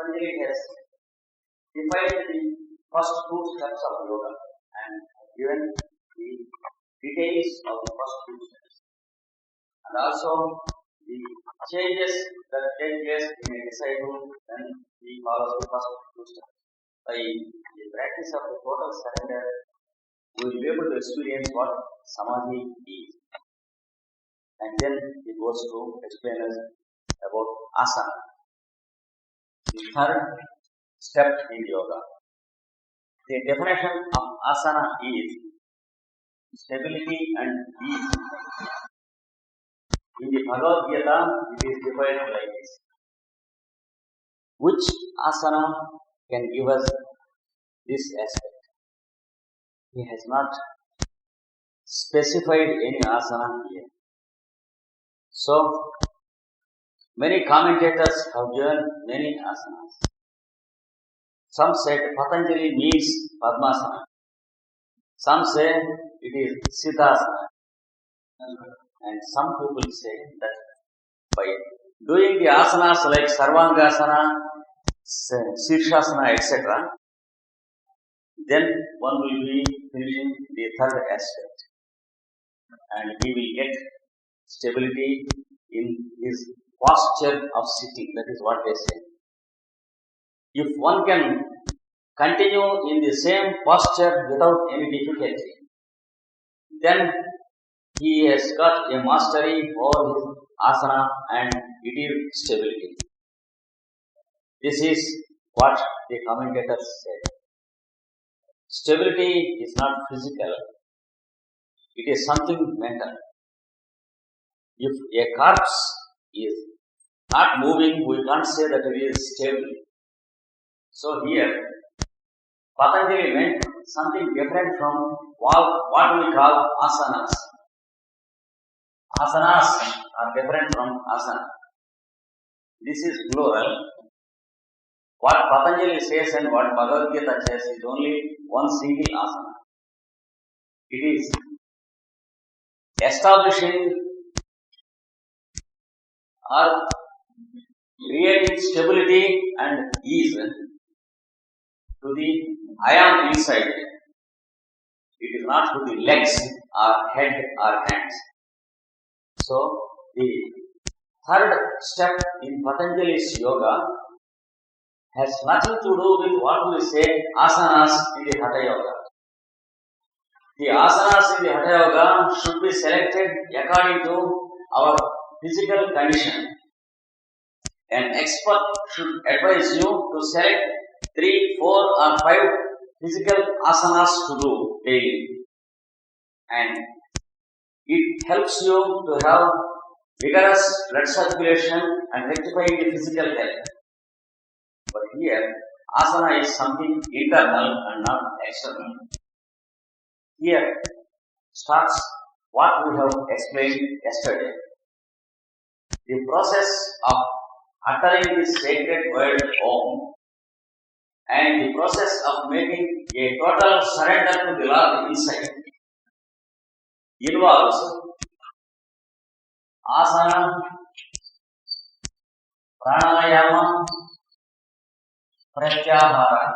Patanjali has defined the first two steps of yoga and given the details of the first two steps, and also the changes that take place in a disciple when he follows the first two steps. By the practice of the total surrender, we will be able to experience what samadhi is. And then he goes to explain us about asana, the third step in yoga. The definition of asana is stability and ease. In the Bhagavad Gita, it is divided like this. Which asana can give us this aspect? He has not specified any asana here. So, many commentators have given many asanas. Some said Patanjali means Padmasana. Some say it is Siddhasana. And some people say that by doing the asanas like Sarvangasana, Shirshasana, etc., then one will be finishing the third aspect. And he will get stability in his posture of sitting. That is what they say. If one can continue in the same posture without any difficulty, then he has got a mastery over his asana and it is stability. This is what the commentators said. Stability is not physical, it is something mental. If a corpse is not moving, we can't say that it is stable. So here, Patanjali meant something different from what we call asanas. Asanas are different from asana. This is plural. What Patanjali says and what Bhagavad Gita says is only one single asana. It is establishing or creating stability and ease to the I am inside. It is not to the legs or head or hands. So, the third step in Patanjali's yoga has nothing to do with what we say asanas in the Hatha Yoga. The asanas in the Hatha Yoga should be selected according to our physical condition. An expert should advise you to select 3, 4 or 5 physical asanas to do daily. And it helps you to have vigorous blood circulation and rectifying the physical health. But here, asana is something internal and not external. Here starts what we have explained yesterday. The process of uttering the sacred word Om and the process of making a total surrender to the Lord inside involves asana, pranayama, pratyahara.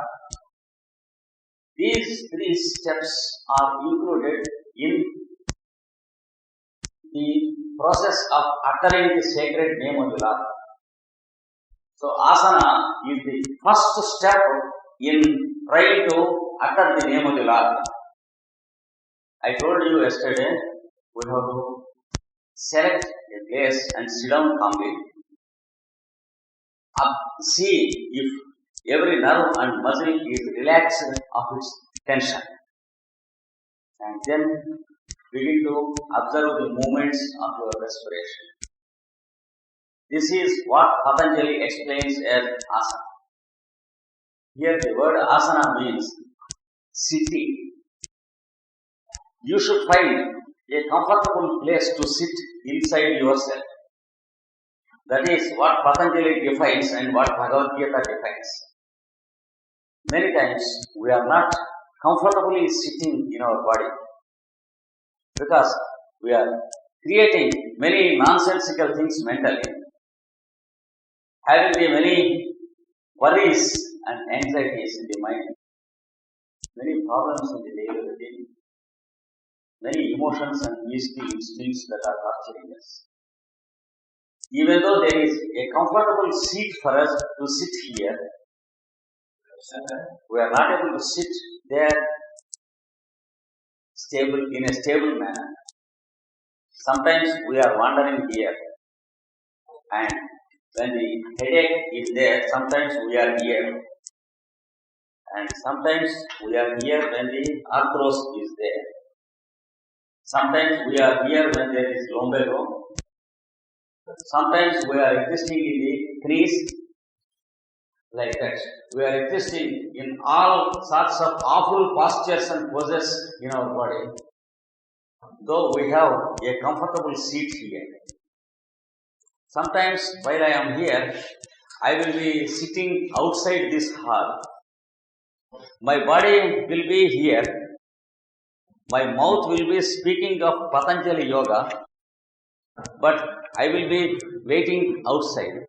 These 3 steps are included in the process of uttering the sacred name of the Lord. So, asana is the first step in trying to utter the name of the Lord. I told you yesterday, we have to select a place and sit down calmly. See if every nerve and muscle is relaxed of its tension. And then begin to observe the movements of your respiration. This is what Patanjali explains as asana. Here the word asana means sitting. You should find a comfortable place to sit inside yourself. That is what Patanjali defines and what Bhagavad Gita defines. Many times we are not comfortably sitting in our body because we are creating many nonsensical things mentally, having the many worries and anxieties in the mind, many problems in the daily routine, many emotions and beastly instincts that are torturing us. Even though there is a comfortable seat for us to sit here, we are not able to sit there stable in a stable manner. Sometimes we are wandering here, and when the headache is there, sometimes we are here, and sometimes we are here when the arthros is there. Sometimes we are here when there is lumbago. Sometimes we are existing in the knees, like that. We are existing in all sorts of awful postures and poses in our body, though we have a comfortable seat here. Sometimes while I am here, I will be sitting outside this hall. My body will be here. My mouth will be speaking of Patanjali Yoga, but I will be waiting outside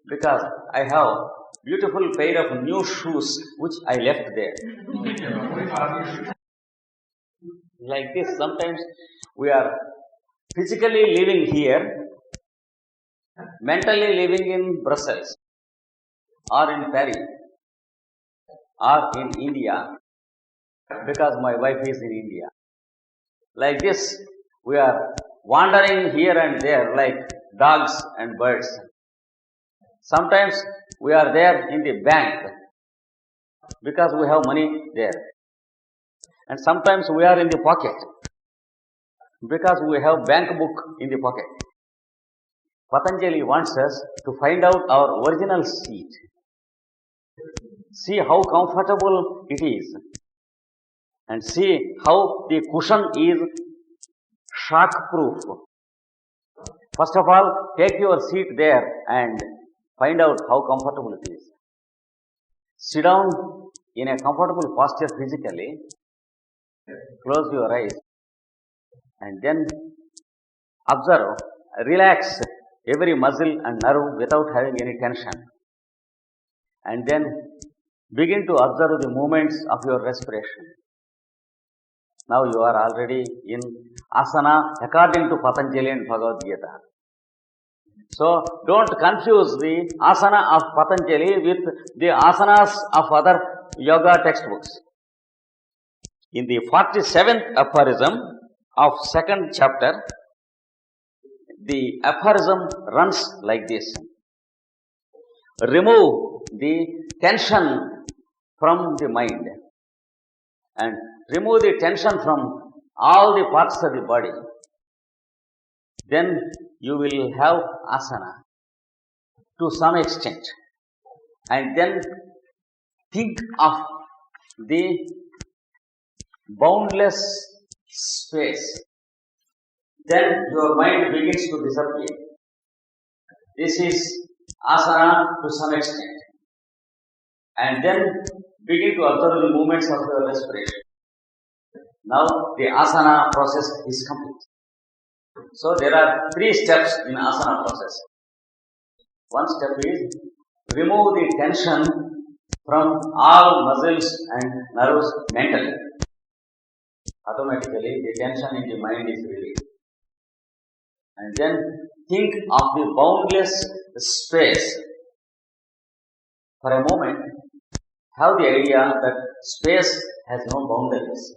because I have beautiful pair of new shoes which I left there. Like this, sometimes we are physically living here, mentally living in Brussels or in Paris or in India because my wife is in India. Like this, we are wandering here and there like dogs and birds. Sometimes we are there in the bank because we have money there. And sometimes we are in the pocket because we have bank book in the pocket. Patanjali wants us to find out our original seat. See how comfortable it is. And see how the cushion is shock proof. First of all, take your seat there and find out how comfortable it is. Sit down in a comfortable posture physically, close your eyes, and then observe, relax every muscle and nerve without having any tension. And then begin to observe the movements of your respiration. Now you are already in asana according to Patanjali and Bhagavad Gita. So don't confuse the asana of Patanjali with the asanas of other yoga textbooks. In the 47th aphorism of second chapter, the aphorism runs like this. Remove the tension from the mind and remove the tension from all the parts of the body. Then you will have asana to some extent. And then think of the boundless space. Then your mind begins to disappear. This is asana to some extent. And then begin to observe the movements of your respiration. Now the asana process is complete. So there are 3 steps in asana process. One step is remove the tension from all muscles and nerves mentally. Automatically the tension in the mind is released. And then think of the boundless space. For a moment, have the idea that space has no boundaries.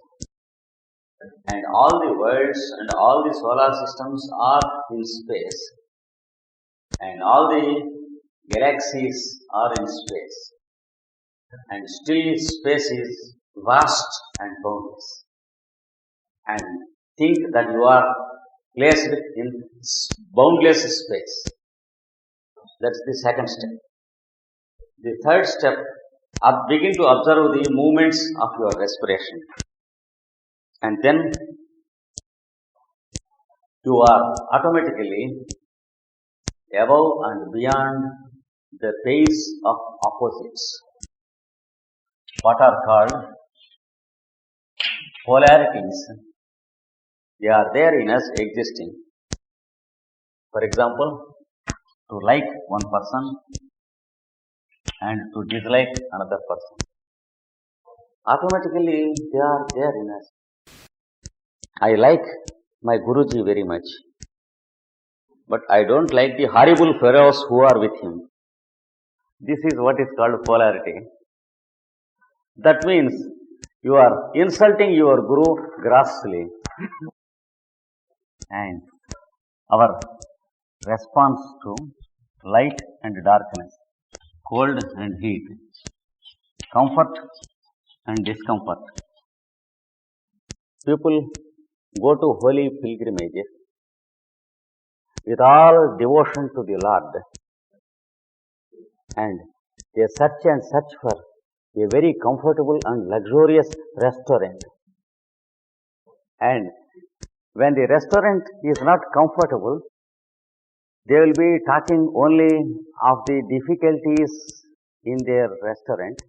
And all the worlds and all the solar systems are in space. And all the galaxies are in space. And still space is vast and boundless. And think that you are placed in boundless space. That's the second step. The third step, begin to observe the movements of your respiration. And then you are automatically above and beyond the pace of opposites, what are called polarities. They are there in us existing. For example, to like one person and to dislike another person. Automatically, they are there in us. I like my Guruji very much, but I don't like the horrible fellows who are with him. This is what is called polarity. That means you are insulting your Guru grossly. And our response to light and darkness, cold and heat, comfort and discomfort. People go to holy pilgrimages with all devotion to the Lord, and they search and search for a very comfortable and luxurious restaurant. And when the restaurant is not comfortable, they will be talking only of the difficulties in their restaurant,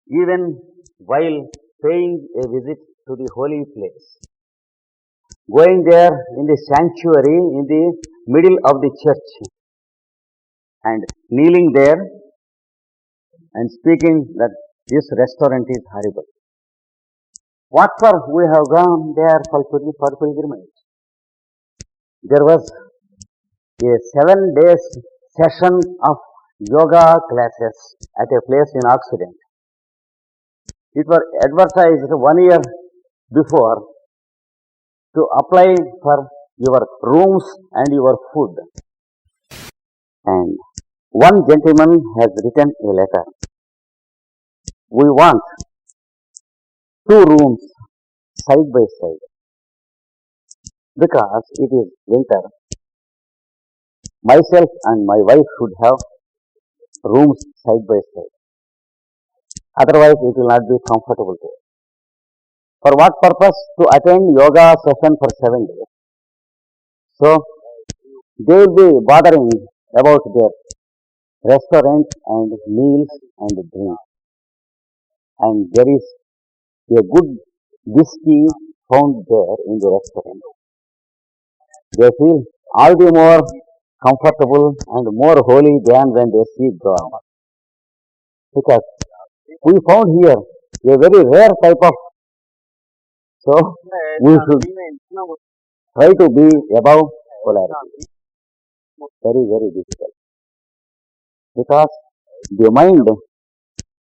even while paying a visit to the holy place. Going there in the sanctuary in the middle of the church and kneeling there and speaking that this restaurant is horrible. What for we have gone there for pilgrimage? There was a 7 days session of yoga classes at a place in Occident. It was advertised 1 year before to apply for your rooms and your food. And one gentleman has written a letter. We want 2 rooms side by side because it is winter. Myself and my wife should have rooms side by side. Otherwise, it will not be comfortable there. For what purpose? To attend yoga session for 7 days. So, they will be bothering about their restaurant and meals and drink. And there is a good whiskey found there in the restaurant. They feel all the more comfortable and more holy than when they see God. Because we found here a very rare type of, so we should try to be above polarity. Very, very difficult. Because the mind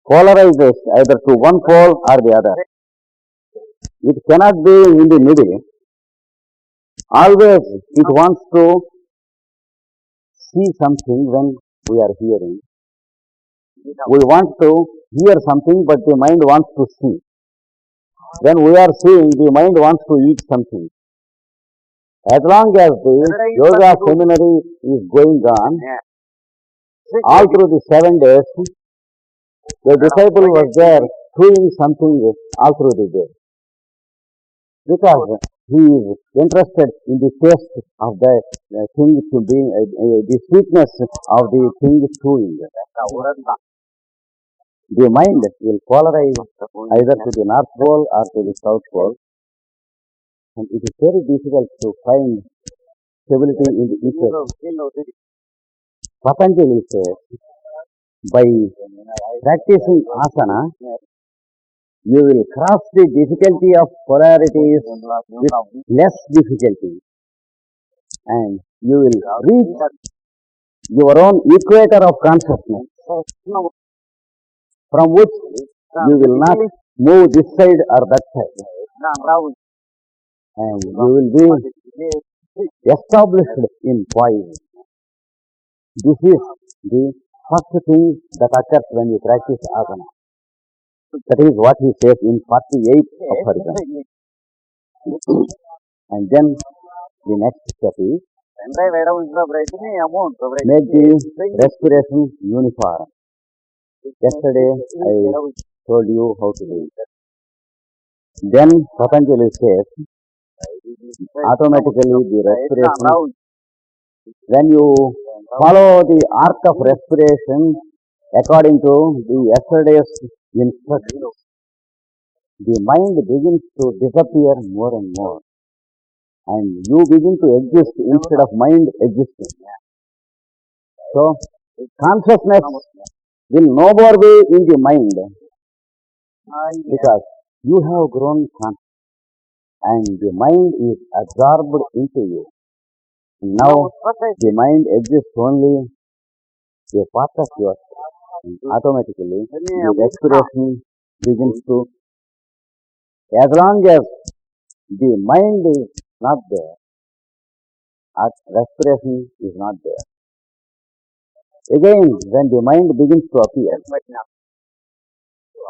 polarizes either to one pole or the other. It cannot be in the middle. Always it wants to see something when we are hearing. We want to hear something, but the mind wants to see. When we are seeing, the mind wants to eat something. As long as the yoga seminary is going on, all through the 7 days, the disciple was there doing something all through the day. Because he is interested in the taste of the thing to be, the sweetness of the thing chewing. The mind will polarize either to the North Pole or to the South Pole, and it is very difficult to find stability in the equation. Patanjali says, by practicing asana, you will cross the difficulty of polarities with less difficulty, and you will reach your own equator of consciousness, from which you will not move this side or that side, and you will be established in poise. This is the first thing that occurs when you practice asana. That is what he says in 48 of Haridhan. And then the next step is make the respiration uniform. Yesterday I told you how to do it. Then Patanjali says, automatically the respiration, when you follow the arc of respiration according to the yesterday's instructions, the mind begins to disappear more and more, and you begin to exist instead of mind existing. So, Consciousness will no more be in the mind because you have grown conscious and the mind is absorbed into you. Now the mind exists only a part of yourself. Automatically the respiration begins to, as long as the mind is not there, respiration is not there. Again, when the mind begins to appear,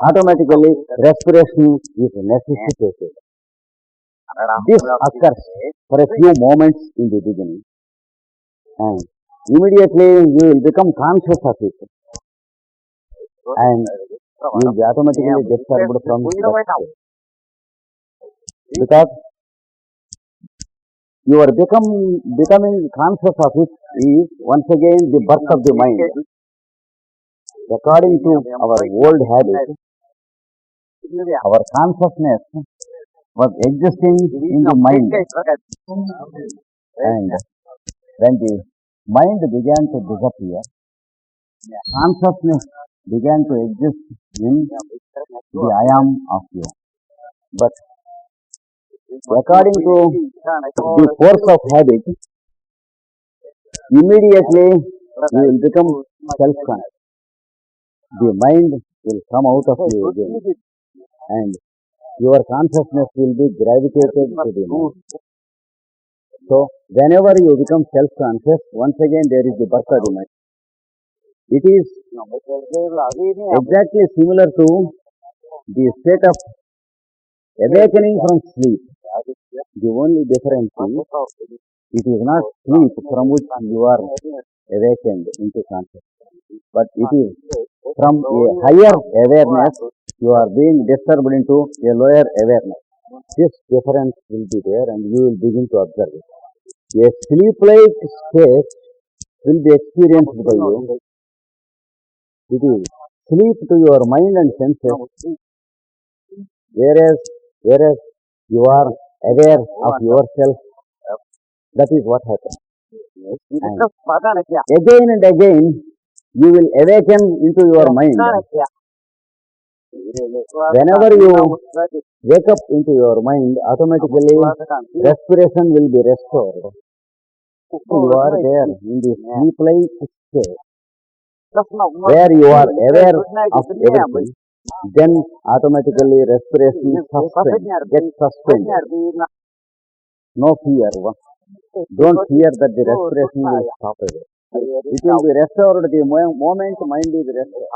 automatically respiration is necessitated. This occurs for a few moments in the beginning and immediately you will become conscious of it and you will be automatically disturbed from that state. Because you are becoming conscious of it is once again the birth of the mind. According to our old habit, our consciousness was existing in the mind. And when the mind began to disappear, consciousness began to exist in the I am of you. But according to the force of habit, immediately you will become self-conscious. The mind will come out of you again and your consciousness will be gravitated to the mind. So, whenever you become self-conscious, once again there is the birth of the mind. It is exactly similar to the state of awakening from sleep. The only difference is, it is not sleep from which you are awakened into consciousness, but it is from a higher awareness you are being disturbed into a lower awareness. This difference will be there and you will begin to observe it. A sleep-like state will be experienced by you. It is sleep to your mind and senses, whereas you are aware of yourself. That is what happens. And again and again, you will awaken into your mind. Whenever you wake up into your mind, automatically respiration will be restored. You are there in the sleep-like state, where you are aware of everything. Then automatically respiration gets suspended. No fear. Don't fear that the respiration will stop away. It will be restored the moment mind is restored.